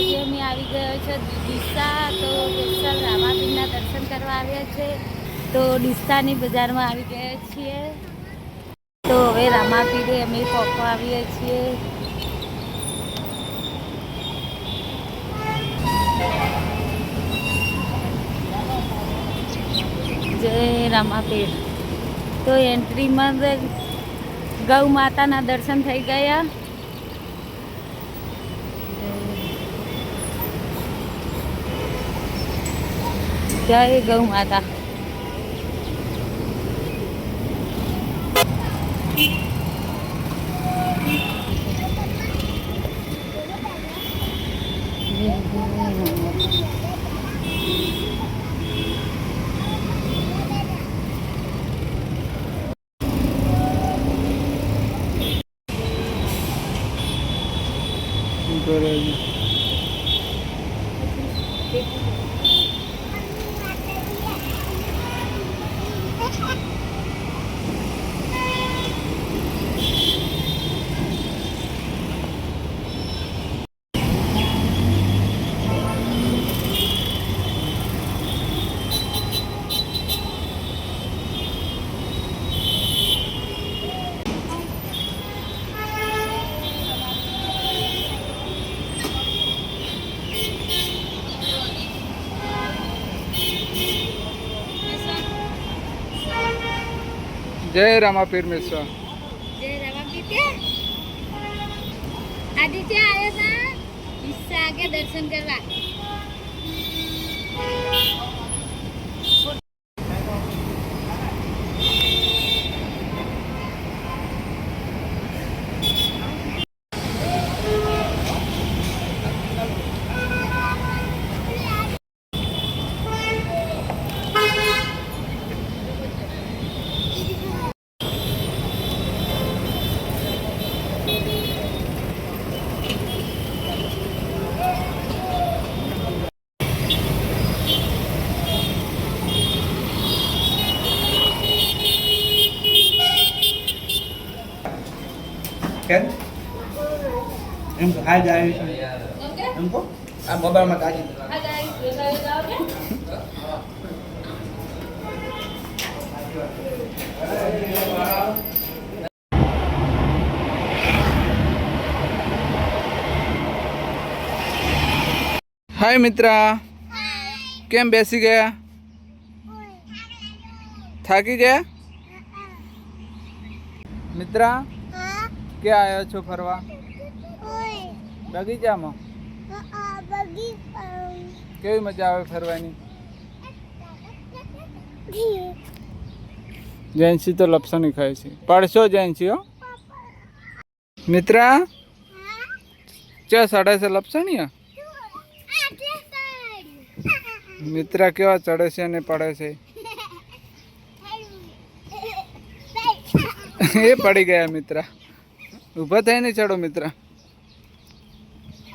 આજે અમે આવી ગયો છે ડીસા, તો સ્પેશિયલ રામાપીરના દર્શન કરવા આવ્યા છે। તો ડીસાની બજારમાં આવી ગયા છીએ। તો હવે રામાપીરે અમે પહોંચવા આવીએ છીએ। જય રામાપીર। તો એન્ટ્રીમાં ગૌ માતાના દર્શન થઈ ગયા। જય ગૌ માતા। जय रामापीर मिश्रा। जय रामापीर। आदित्य आया था इससे आगे दर्शन करवा। Kan? Em có hai giây em có mobile mà cái gì हाय मित्रा, केम बेसी गया? थाकी गया? मित्रा क्या आया छो फरवा? बगीचा में केवी मजा आवे फरवानी? जैनसी तो लपसणी खाए छे। पढ़शो जैनसी हो मित्रा? क्या साढ़े से लपसणी है? मित्रा केवा चढ़े से ने पड़े से? ये पड़ी गया मित्रा। ऊभा थे नहीं चढ़ो मित्रा।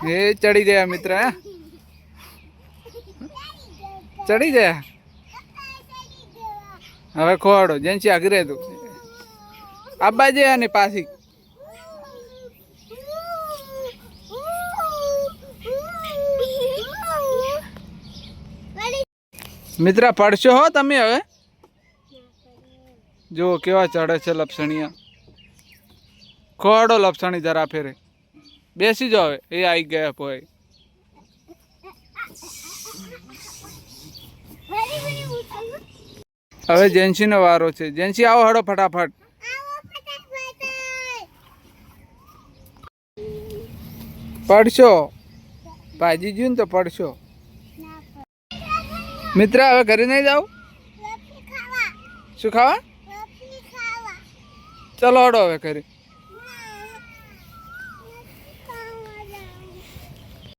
ये चढ़ी गया मित्रा। चढ़ी गया हवे खोड़ो जेंसी आगे रहे तू अब्बा जे आने पासी मित्रा पढ़शो हो तमे हवे जो केवा चढ़े छे लपसणिया खोड़ो लपसणी जरा फेरे बेसी जाओ ये आई गया पोए हवे जेंसी नो वारो छे। जेंसी आओ हड़ो फटाफट। पढ़शो भाजी जी तो पढ़शो मित्रा हवे घरे नहीं जाओ शू खावा चलो हड़ो हवे घरे।